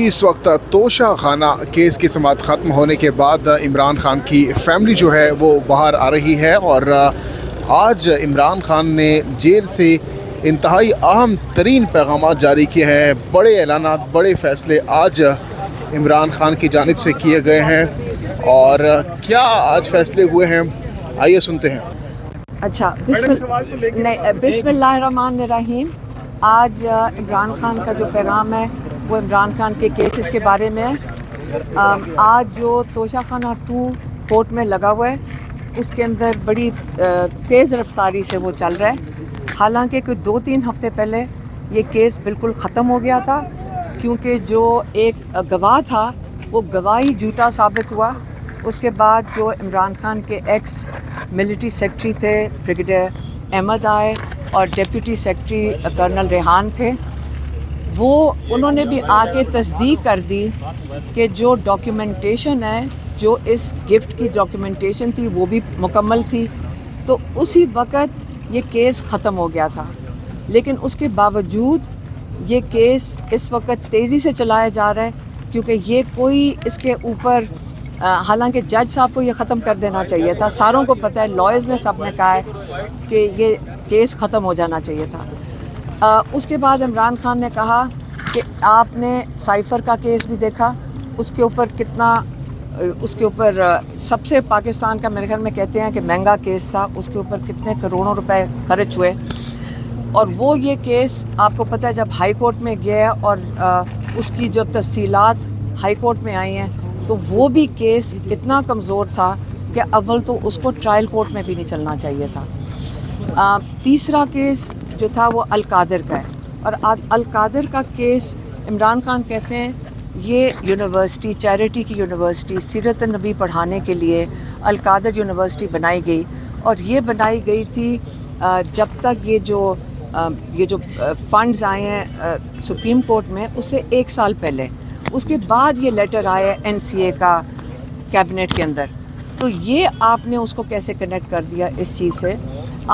اس وقت توشہ خانہ کیس کی سماعت ختم ہونے کے بعد عمران خان کی فیملی جو ہے وہ باہر آ رہی ہے، اور آج عمران خان نے جیل سے انتہائی اہم ترین پیغامات جاری کیے ہیں۔ بڑے اعلانات، بڑے فیصلے آج عمران خان کی جانب سے کیے گئے ہیں، اور کیا آج فیصلے ہوئے ہیں آئیے سنتے ہیں۔ اچھا، بسم اللہ الرحمن الرحیم۔ آج عمران خان کا جو پیغام ہے وہ عمران خان کے کیسز کے بارے میں ہے۔ آج جو توشہ خانہ 2 کورٹ میں لگا ہوا ہے اس کے اندر بڑی تیز رفتاری سے وہ چل رہا ہے، حالانکہ کوئی 2-3 ہفتے پہلے یہ کیس بالکل ختم ہو گیا تھا، کیونکہ جو ایک گواہ تھا وہ گواہی جھوٹا ثابت ہوا۔ اس کے بعد جو عمران خان کے ایکس ملٹری سیکرٹری تھے بریگیڈیئر احمد آئے اور ڈیپٹی سیکرٹری کرنل ریحان تھے، انہوں نے بھی آ کے تصدیق کر دی کہ جو ڈاکیومنٹیشن ہے، جو اس گفٹ کی ڈاکیومنٹیشن تھی وہ بھی مکمل تھی، تو اسی وقت یہ کیس ختم ہو گیا تھا۔ لیکن اس کے باوجود یہ کیس اس وقت تیزی سے چلایا جا رہا ہے، کیونکہ یہ کوئی اس کے اوپر حالانکہ جج صاحب کو یہ ختم کر دینا چاہیے تھا، ساروں کو پتہ ہے، لائرز نے سب نے کہا ہے کہ یہ کیس ختم ہو جانا چاہیے تھا۔ اس کے بعد عمران خان نے کہا کہ آپ نے سائفر کا کیس بھی دیکھا، اس کے اوپر سب سے پاکستان کا میرے خیال میں کہتے ہیں کہ مہنگا کیس تھا، اس کے اوپر کتنے کروڑوں روپے خرچ ہوئے، اور وہ یہ کیس آپ کو پتہ ہے جب ہائی کورٹ میں گیا اور اس کی جو تفصیلات ہائی کورٹ میں آئی ہیں تو وہ بھی کیس اتنا کمزور تھا کہ اول تو اس کو ٹرائل کورٹ میں بھی نہیں چلنا چاہیے تھا۔ تیسرا کیس جو تھا وہ القادر کا ہے، اور القادر کا کیس عمران خان کہتے ہیں یہ یونیورسٹی، چیریٹی کی یونیورسٹی، سیرت النبی پڑھانے کے لیے القادر یونیورسٹی بنائی گئی، اور یہ بنائی گئی تھی جب تک یہ جو فنڈز آئے ہیں سپریم کورٹ میں اس سے 1 سال پہلے، اس کے بعد یہ لیٹر آیا NCA کا کیبنٹ کے اندر، تو یہ آپ نے اس کو کیسے کنیکٹ کر دیا اس چیز سے؟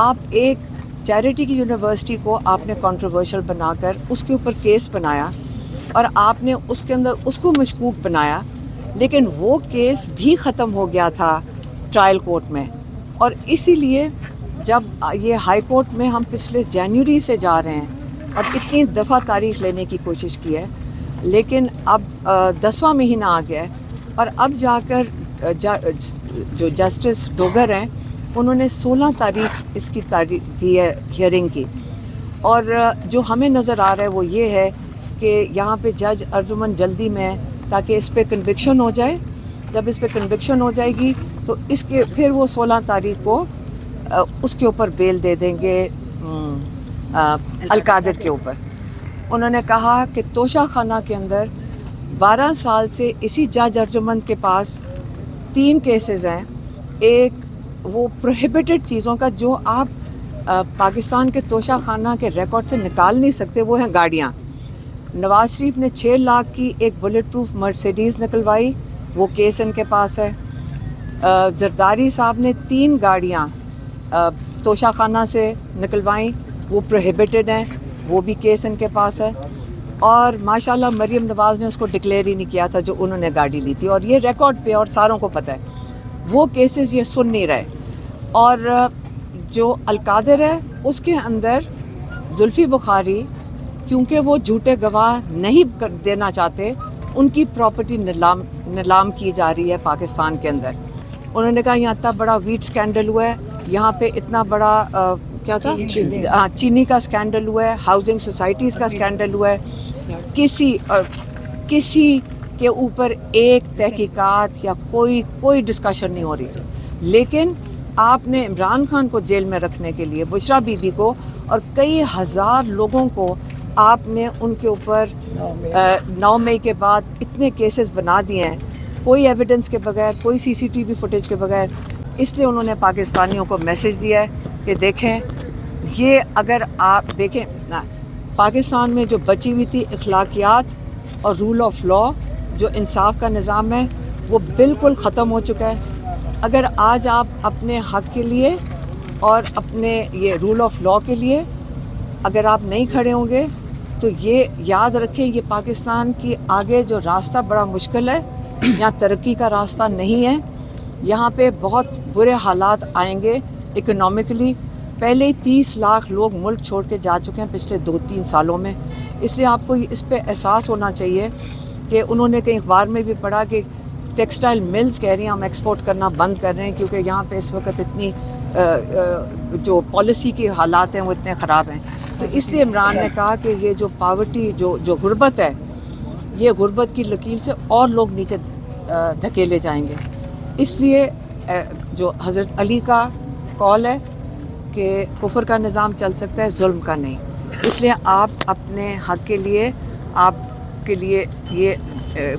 آپ ایک چیریٹی کی یونیورسٹی کو آپ نے کنٹروورشل بنا کر اس کے اوپر کیس بنایا، اور آپ نے اس کے اندر اس کو مشکوک بنایا، لیکن وہ کیس بھی ختم ہو گیا تھا ٹرائل کورٹ میں، اور اسی لیے جب یہ ہائی کورٹ میں ہم پچھلے جنوری سے جا رہے ہیں اور اتنی دفعہ تاریخ لینے کی کوشش کی ہے، لیکن اب 10واں مہینہ آ گیا ہے، اور اب جا کر جو جسٹس ڈوگر ہیں انہوں نے 16 تاریخ اس کی تاریخ دی ہے ہیئرنگ کی، اور جو ہمیں نظر آ رہا ہے وہ یہ ہے کہ یہاں پہ جج ارجمن جلدی میں تاکہ اس پہ کنوکشن ہو جائے، جب اس پہ کنوکشن ہو جائے گی تو اس کے پھر وہ 16 تاریخ کو اس کے اوپر بیل دے دیں گے القادر کے اوپر۔ انہوں نے کہا کہ توشہ خانہ کے اندر 12 سال سے اسی جج ارجمن کے پاس 3 کیسز ہیں، ایک وہ پروہیبٹڈ چیزوں کا جو آپ پاکستان کے توشہ خانہ کے ریکارڈ سے نکال نہیں سکتے، وہ ہیں گاڑیاں۔ نواز شریف نے 6 لاکھ کی ایک بلٹ پروف مرسیڈیز نکلوائی، وہ کیس ان کے پاس ہے۔ زرداری صاحب نے 3 گاڑیاں توشہ خانہ سے نکلوائیں، وہ پروہیبٹڈ ہیں، وہ بھی کیس ان کے پاس ہے، اور ماشاءاللہ مریم نواز نے اس کو ڈکلیئر ہی نہیں کیا تھا جو انہوں نے گاڑی لی تھی، اور یہ ریکارڈ پہ اور ساروں کو پتہ ہے، وہ کیسز یہ سن نہیں رہے۔ اور جو القادر ہے اس کے اندر زلفی بخاری، کیونکہ وہ جھوٹے گواہ نہیں دینا چاہتے، ان کی پراپرٹی نیلام کی جا رہی ہے پاکستان کے اندر۔ انہوں نے کہا یہاں اتنا بڑا ویٹ سکینڈل ہوا ہے، یہاں پہ اتنا بڑا کیا تھا چینی کا سکینڈل ہوا ہے، ہاؤسنگ سوسائٹیز کا سکینڈل ہوا ہے، کسی کے اوپر ایک تحقیقات یا کوئی ڈسکشن نہیں ہو رہی، لیکن آپ نے عمران خان کو جیل میں رکھنے کے لیے، بشرا بی بی کو اور کئی ہزار لوگوں کو آپ نے ان کے اوپر 9 مئی کے بعد اتنے کیسز بنا دیے ہیں، کوئی ایویڈنس کے بغیر، کوئی CCTV فوٹیج کے بغیر۔ اس لیے انہوں نے پاکستانیوں کو میسج دیا ہے کہ دیکھیں، یہ اگر آپ دیکھیں پاکستان میں جو بچی ہوئی تھی اخلاقیات اور رول آف لا، جو انصاف کا نظام ہے، وہ بالکل ختم ہو چکا ہے۔ اگر آج آپ اپنے حق کے لیے اور اپنے یہ رول آف لا کے لیے اگر آپ نہیں کھڑے ہوں گے تو یہ یاد رکھیں یہ پاکستان کی آگے جو راستہ بڑا مشکل ہے، یہاں ترقی کا راستہ نہیں ہے، یہاں پہ بہت برے حالات آئیں گے اکنامکلی. پہلے ہی 30 لاکھ لوگ ملک چھوڑ کے جا چکے ہیں پچھلے 2-3 سالوں میں. اس لیے آپ کو اس پہ احساس ہونا چاہیے کہ انہوں نے کہیں اخبار میں بھی پڑھا کہ ٹیکسٹائل ملز کہہ رہی ہیں ہم ایکسپورٹ کرنا بند کر رہے ہیں کیونکہ یہاں پہ اس وقت اتنی جو پالیسی کے حالات ہیں وہ اتنے خراب ہیں. تو اس لیے عمران نے کہا کہ یہ جو پاورٹی جو غربت ہے، یہ غربت کی لکیر سے اور لوگ نیچے دھکیلے جائیں گے. اس لیے جو حضرت علی کا قول ہے کہ کفر کا نظام چل سکتا ہے، ظلم کا نہیں. اس لیے آپ اپنے حق کے لیے یہ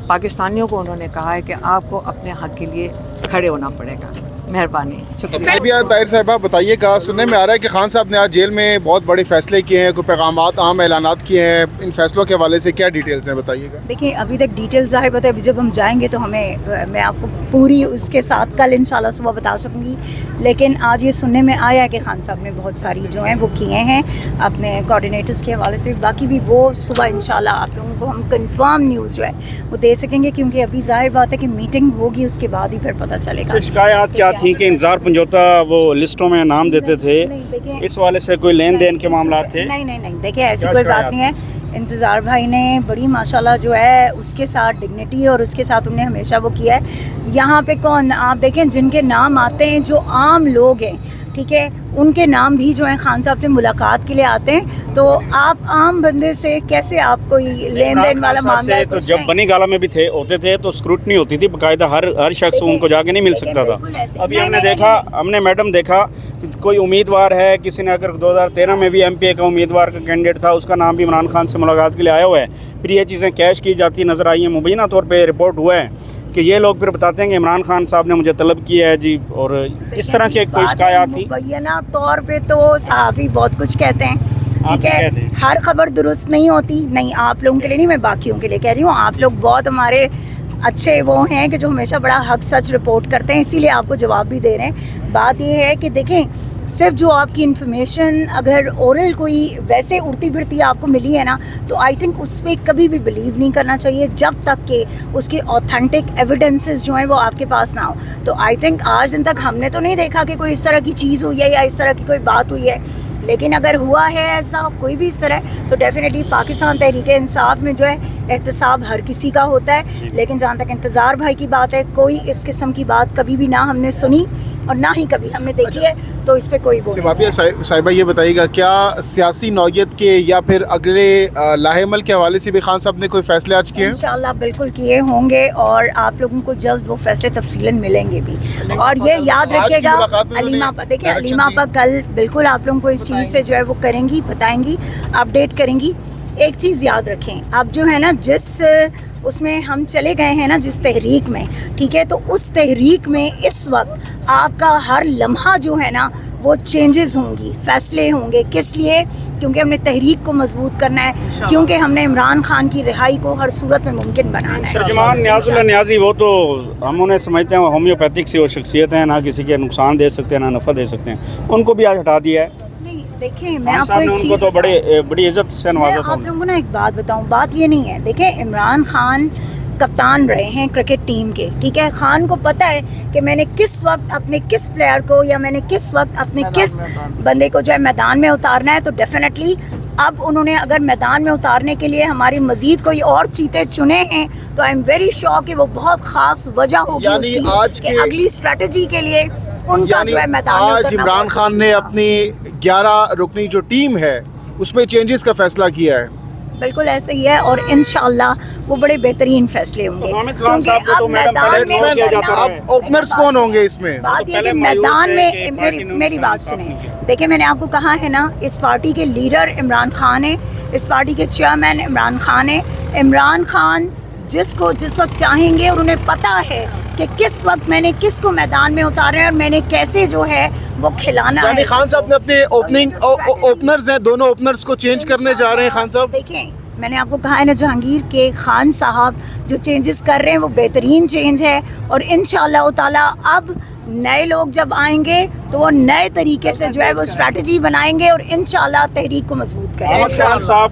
پاکستانیوں کو انہوں نے کہا ہے کہ آپ کو اپنے حق کے لیے کھڑے ہونا پڑے گا. مہربانی، شکریہ. طاہر صاحبہ بتائیے گا، سننے میں آ رہا ہے کہ خان صاحب نے آج جیل میں بہت بڑے فیصلے کیے ہیں، کوئی پیغامات اہم اعلانات کیے ہیں، ان فیصلوں کے حوالے سے کیا ڈیٹیلز ہیں بتائیے گا. دیکھیں ابھی تک ڈیٹیل ظاہر بتا ہے، ابھی جب ہم جائیں گے تو میں آپ کو پوری اس کے ساتھ کل انشاءاللہ صبح بتا سکوں گی. لیکن آج یہ سننے میں آیا ہے کہ خان صاحب نے بہت ساری جو ہیں وہ کیے ہیں اپنے کوآرڈینیٹرز کے حوالے سے. باقی بھی وہ صبح انشاءاللہ آپ لوگوں کو ہم کنفرم نیوز جو ہے وہ دے سکیں گے، کیونکہ ابھی ظاہر بات ہے کہ میٹنگ ہوگی، اس کے بعد ہی پھر پتہ چلے گا. شکایات کیا تھیں کہ انتظار پنجوتا وہ لسٹوں میں نام دیتے تھے، اس والے سے کوئی لین دین کے معاملات تھے؟ نہیں، دیکھیں ایسی کوئی بات نہیں ہے. انتظار بھائی نے بڑی ماشاءاللہ جو ہے اس کے ساتھ ڈگنیٹی اور اس کے ساتھ انہیں ہمیشہ وہ کیا ہے. یہاں پہ کون آپ دیکھیں جن کے نام آتے ہیں جو عام لوگ ہیں، ٹھیک ہے، ان کے نام بھی جو ہیں خان صاحب سے ملاقات کے لیے آتے ہیں. تو آپ عام بندے سے کیسے آپ کوئی لین دین والا معاملہ ہے؟ تو جب بنی گالا میں بھی ہوتے تھے تو اسکروٹنی ہوتی تھی باقاعدہ، ہر شخص ان کو جا کے نہیں مل سکتا تھا. ابھی ہم نے میڈم دیکھا کوئی امیدوار ہے، کسی نے اگر 2013 میں بھی MP کا امیدوار کا کینڈیڈیٹ تھا، اس کا نام بھی عمران خان سے ملاقات کے لیے آیا ہوا ہے. پھر یہ چیزیں کیش کی جاتی نظر آئی ہیں. مبینہ طور پہ رپورٹ ہوا ہے کہ یہ لوگ پھر بتاتے ہیں کہ عمران خان صاحب نے مجھے طلب کیا ہے جی، اور اس طرح کی کوئی شکایات تھی. مبینہ طور پہ تو صحافی بہت کچھ کہتے ہیں، ٹھیک ہے، ہر خبر درست نہیں ہوتی. نہیں آپ لوگوں کے لیے نہیں، میں باقیوں کے لیے کہہ رہی ہوں. آپ لوگ بہت ہمارے اچھے وہ ہیں کہ جو ہمیشہ بڑا حق سچ رپورٹ کرتے ہیں، اسی لیے آپ کو جواب بھی دے رہے ہیں. بات یہ ہے کہ دیکھیں صرف جو آپ کی انفارمیشن اگر اورل کوئی ویسے اڑتی پھرتی آپ کو ملی ہے نا، تو آئی تھنک اس پہ کبھی بھی بلیو نہیں کرنا چاہیے جب تک کہ اس کے اوتھینٹک ایویڈنسز جو ہیں وہ آپ کے پاس نہ ہو. تو آئی تھنک آج دن تک ہم نے تو نہیں دیکھا کہ کوئی اس طرح کی چیز ہوئی ہے یا اس طرح کی کوئی بات ہوئی ہے. لیکن اگر ہوا ہے ایسا کوئی بھی اس طرح تو ڈیفینیٹلی پاکستان تحریک انصاف میں جو ہے احتساب ہر کسی کا ہوتا ہے. لیکن جہاں تک انتظار بھائی کی بات ہے، کوئی اس قسم کی بات کبھی بھی نہ ہم نے سنی اور نہ ہی کبھی ہم نے دیکھی ہے. تو اس پہ کوئی وہ صاحبہ یہ بتائیے گا، کیا سیاسی نوعیت کے یا پھر اگلے لاہے عمل کے حوالے سے بھی خان صاحب نے کوئی فیصلے آج کیے ہیں؟ انشاءاللہ بالکل کیے ہوں گے، اور آپ لوگوں کو جلد وہ فیصلے تفصیلاً ملیں گے بھی. اور یہ یاد رکھیے گا علیمہ پر، دیکھیں علیمہ پر کل بالکل آپ لوگوں کو اس چیز سے جو ہے وہ کریں گی، بتائیں گی، اپڈیٹ کریں گی. ایک چیز یاد رکھیں، اب جو ہے نا جس اس میں ہم چلے گئے ہیں نا جس تحریک میں، ٹھیک ہے، تو اس تحریک میں اس وقت آپ کا ہر لمحہ جو ہے نا وہ چینجز ہوں گی، فیصلے ہوں گے. کس لیے؟ کیونکہ ہم نے تحریک کو مضبوط کرنا ہے، کیونکہ ہم نے عمران خان کی رہائی کو ہر صورت میں ممکن بنانا ہے. ترجمان نیاز اللہ نیازی، وہ تو ہم انہیں سمجھتے ہیں ہومیوپیتھک سے وہ شخصیت ہیں، نہ کسی کے نقصان دے سکتے ہیں نہ نفع دے سکتے ہیں. ان کو بھی آج ہٹا دیا ہے. دیکھیں میں آپ کو ایک چیز تو بڑی عزت سے نوازا تھا. آپ لوگوں کو نا ایک بات بتاؤں، بات یہ نہیں ہے، دیکھیں عمران خان کپتان رہے ہیں کرکٹ ٹیم کے، ٹھیک ہے. خان کو پتہ ہے کہ میں نے کس وقت اپنے کس پلیئر کو یا میں نے کس وقت اپنے کس بندے کو جو ہے میدان میں اتارنا ہے. تو ڈیفینیٹلی اب انہوں نے اگر میدان میں اتارنے کے لیے ہماری مزید کوئی اور چیتے چنے ہیں تو آئی ایم ویری شیور کہ وہ بہت خاص وجہ ہوگی اس کی کہ اگلی اسٹریٹجی کے لیے ان کا جو ہے میدان میں آج عمران خان نے اپنی 11 رکنی جو ٹیم ہے اس میں چینجز کا فیصلہ کیا ہے. بالکل ایسے ہی ہے، اور انشاءاللہ وہ بڑے بہترین فیصلے ہوں گے. کیونکہ اب میدان میں اوپنرز کون ہوں گے اس میں؟ بات یہ کہ میدان میں میری بات سنیں. دیکھیں میں نے آپ کو کہا ہے نا، اس پارٹی کے لیڈر عمران خان ہے، اس پارٹی کے چیئرمین عمران خان ہے. عمران خان جس کو جس وقت چاہیں گے، اور انہیں پتہ ہے کہ کس وقت میں نے کس کو میدان میں اتارا ہے اور میں نے کیسے جو ہے وہ کھلانا ہے. یعنی خان صاحب نے اپنے اوپنرز ہیں، دونوں اوپنرز کو چینج کرنے جا رہے ہیں خان صاحب. دیکھیں میں نے آپ کو کہا ہے نا جہانگیر کے خان صاحب جو چینجز کر رہے ہیں وہ بہترین چینج ہے، اور انشاءاللہ تعالیٰ اب نئے لوگ جب آئیں گے تو وہ نئے طریقے سے جو ہے وہ اسٹریٹجی بنائیں گے اور انشاءاللہ تحریک کو مضبوط کریں گے.